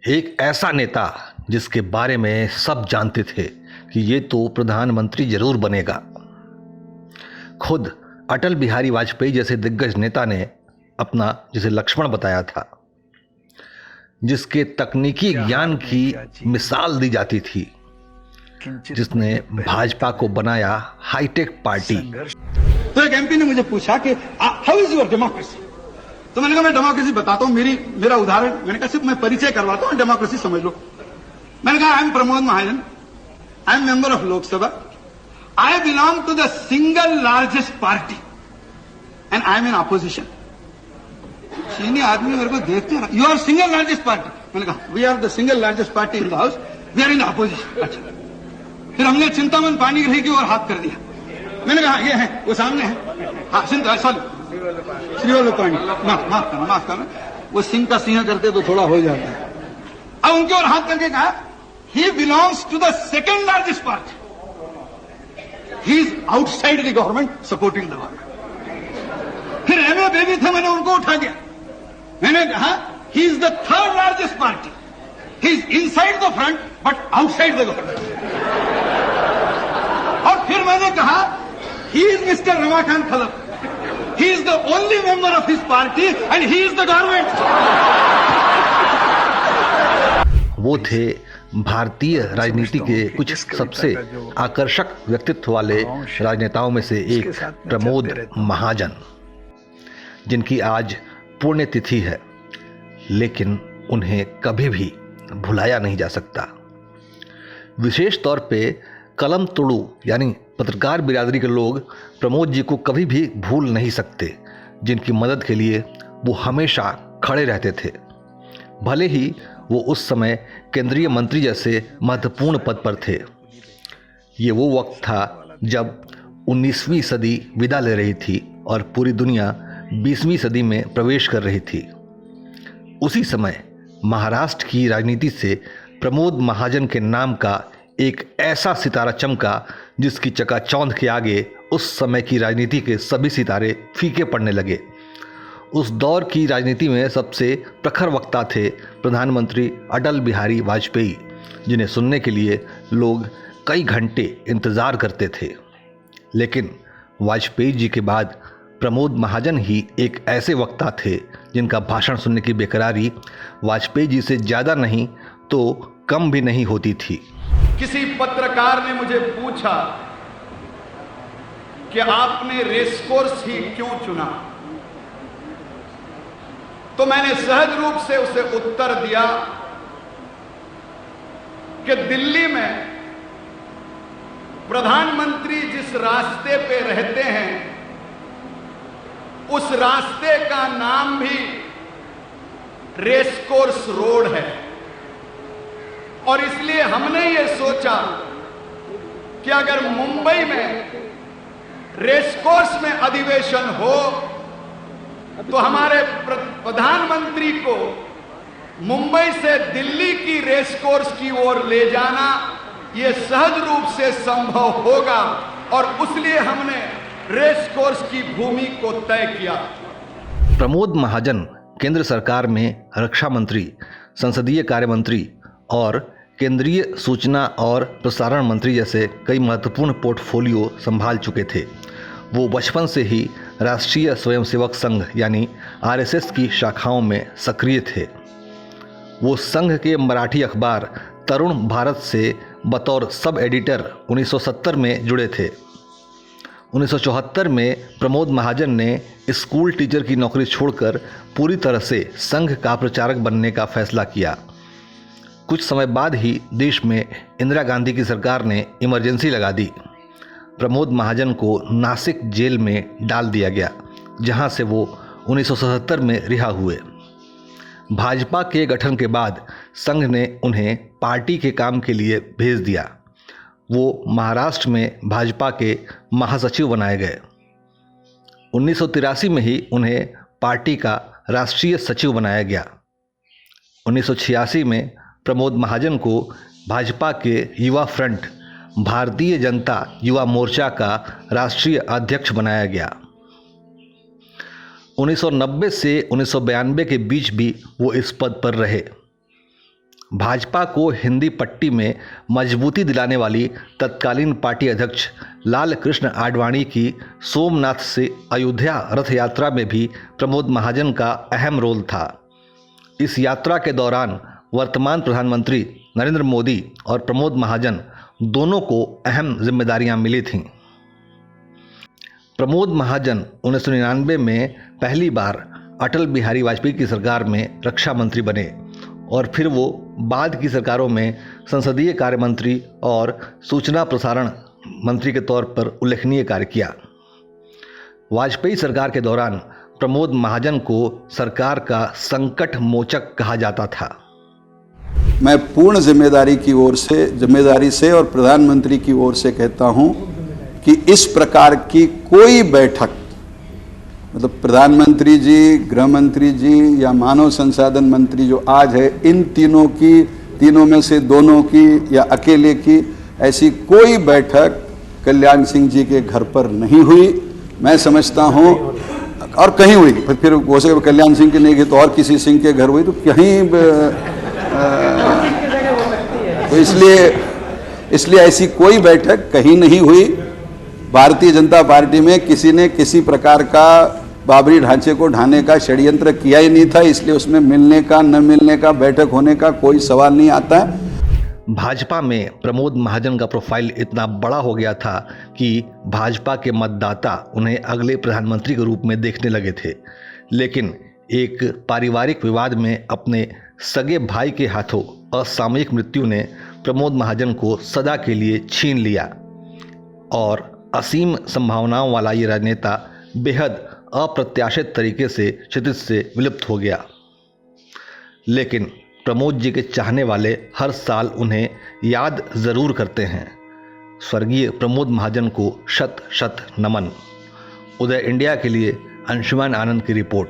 एक ऐसा नेता जिसके बारे में सब जानते थे कि ये तो प्रधानमंत्री जरूर बनेगा। खुद अटल बिहारी वाजपेयी जैसे दिग्गज नेता ने अपना जिसे लक्ष्मण बताया था, जिसके तकनीकी ज्ञान की मिसाल दी जाती थी, जिसने भाजपा को बनाया हाईटेक पार्टी। तो एक एमपी ने मुझे पूछा कि हाउ इज योर डेमोक्रेसी। तो मैंने कहा मैं डेमोक्रेसी बताता हूं, मेरा उदाहरण। मैंने कहा सिर्फ मैं परिचय करवाता हूं, डेमोक्रेसी समझ लो। मैंने कहा I am Pramod Mahajan, I am member of Lok Sabha, I belong to the single largest party and I am in opposition. चीनी आदमी मेरे को देखते रहा, you are single largest party. मैंने कहा we are the single largest party in the house, we are in opposition. अच्छा, फिर हमने चिंतामन पानी ग्रही की ओर हाथ कर दिया। मैंने कहा ये है, वो सामने है, हाँ चिंता श्रीवल्लभ पानी, माफ करना, वो सिंह का सिंह करते तो थोड़ा हो जाता है। अब उनके ओर हाथ करके कहा he belongs to the second largest party, he is outside the government supporting the government. फिर एमए बेबी थे, मैंने उनको उठा दिया। मैंने कहा he is the third largest party, he is inside the front but outside the government. और फिर मैंने कहा he is mister Ramakant Khalap, he is the only member of his party and he is the government। वो थे भारतीय राजनीति के कुछ सबसे आकर्षक व्यक्तित्व वाले राजनेताओं में से एक प्रमोद महाजन, जिनकी आज पुण्यतिथि है, लेकिन उन्हें कभी भी भुलाया नहीं जा सकता। विशेष तौर पे कलम तुड़ू यानी पत्रकार बिरादरी के लोग प्रमोद जी को कभी भी भूल नहीं सकते, जिनकी मदद के लिए वो हमेशा खड़े रहते थे। भले ही वो उस समय केंद्रीय मंत्री जैसे महत्वपूर्ण पद पर थे। ये वो वक्त था जब 19वीं सदी विदा ले रही थी और पूरी दुनिया 20वीं सदी में प्रवेश कर रही थी। उसी समय महाराष्ट्र की राजनीति से प्रमोद महाजन के नाम का एक ऐसा सितारा चमका जिसकी चकाचौंध के आगे उस समय की राजनीति के सभी सितारे फीके पड़ने लगे। उस दौर की राजनीति में सबसे प्रखर वक्ता थे प्रधानमंत्री अटल बिहारी वाजपेयी, जिन्हें सुनने के लिए लोग कई घंटे इंतज़ार करते थे। लेकिन वाजपेयी जी के बाद प्रमोद महाजन ही एक ऐसे वक्ता थे जिनका भाषण सुनने की बेकरारी वाजपेयी जी से ज़्यादा नहीं तो कम भी नहीं होती थी। किसी पत्रकार ने मुझे पूछा कि आपने रेसकोर्स ही क्यों चुना, तो मैंने सहज रूप से उसे उत्तर दिया कि दिल्ली में प्रधानमंत्री जिस रास्ते पे रहते हैं उस रास्ते का नाम भी रेसकोर्स रोड है, और इसलिए हमने ये सोचा कि अगर मुंबई में रेसकोर्स में अधिवेशन हो तो हमारे प्रधानमंत्री को मुंबई से दिल्ली की रेसकोर्स की ओर ले जाना ये सहज रूप से संभव होगा, और उसलिए हमने रेसकोर्स की भूमि को तय किया। प्रमोद महाजन केंद्र सरकार में रक्षा मंत्री, संसदीय कार्य मंत्री और केंद्रीय सूचना और प्रसारण मंत्री जैसे कई महत्वपूर्ण पोर्टफोलियो संभाल चुके थे। वो बचपन से ही राष्ट्रीय स्वयंसेवक संघ यानी आरएसएस की शाखाओं में सक्रिय थे। वो संघ के मराठी अखबार तरुण भारत से बतौर सब एडिटर 1970 में जुड़े थे। 1974 में प्रमोद महाजन ने स्कूल टीचर की नौकरी छोड़कर पूरी तरह से संघ का प्रचारक बनने का फैसला किया। कुछ समय बाद ही देश में इंदिरा गांधी की सरकार ने इमरजेंसी लगा दी। प्रमोद महाजन को नासिक जेल में डाल दिया गया, जहां से वो 1977 में रिहा हुए। भाजपा के गठन के बाद संघ ने उन्हें पार्टी के काम के लिए भेज दिया। वो महाराष्ट्र में भाजपा के महासचिव बनाए गए। 1983 में ही उन्हें पार्टी का राष्ट्रीय सचिव बनाया गया। 1986 में प्रमोद महाजन को भाजपा के युवा फ्रंट भारतीय जनता युवा मोर्चा का राष्ट्रीय अध्यक्ष बनाया गया। 1990 से 1992 के बीच भी वो इस पद पर रहे। भाजपा को हिंदी पट्टी में मजबूती दिलाने वाली तत्कालीन पार्टी अध्यक्ष लाल कृष्ण आडवाणी की सोमनाथ से अयोध्या रथ यात्रा में भी प्रमोद महाजन का अहम रोल था। इस यात्रा के दौरान वर्तमान प्रधानमंत्री नरेंद्र मोदी और प्रमोद महाजन दोनों को अहम जिम्मेदारियां मिली थीं। प्रमोद महाजन 1999 में पहली बार अटल बिहारी वाजपेयी की सरकार में रक्षा मंत्री बने और फिर वो बाद की सरकारों में संसदीय कार्य मंत्री और सूचना प्रसारण मंत्री के तौर पर उल्लेखनीय कार्य किया। वाजपेयी सरकार के दौरान प्रमोद महाजन को सरकार का संकट मोचक कहा जाता था। मैं पूर्ण जिम्मेदारी से और प्रधानमंत्री की ओर से कहता हूं कि इस प्रकार की कोई बैठक, मतलब प्रधानमंत्री जी, गृह मंत्री जी या मानव संसाधन मंत्री जो आज है, इन तीनों में से दोनों की या अकेले की, ऐसी कोई बैठक कल्याण सिंह जी के घर पर नहीं हुई। मैं समझता हूं, और कहीं हुई, फिर हो सके कल्याण सिंह की नहीं गई तो और किसी सिंह के घर हुई, तो कहीं तो इसलिए ऐसी कोई बैठक कहीं नहीं हुई। भारतीय जनता पार्टी में किसी ने किसी प्रकार का बाबरी ढांचे को ढाने का षड्यंत्र किया ही नहीं था, इसलिए उसमें मिलने का, न मिलने का, बैठक होने का कोई सवाल नहीं आता है। भाजपा में प्रमोद महाजन का प्रोफाइल इतना बड़ा हो गया था कि भाजपा के मतदाता उन्हें अगले प्रधानमंत्री के रूप में देखने लगे थे। लेकिन एक पारिवारिक विवाद में अपने सगे भाई के हाथों असामयिक मृत्यु ने प्रमोद महाजन को सदा के लिए छीन लिया और असीम संभावनाओं वाला ये राजनेता बेहद अप्रत्याशित तरीके से क्षितिज से विलुप्त हो गया। लेकिन प्रमोद जी के चाहने वाले हर साल उन्हें याद ज़रूर करते हैं। स्वर्गीय प्रमोद महाजन को शत शत नमन। उदय इंडिया के लिए अंशुमान आनंद की रिपोर्ट।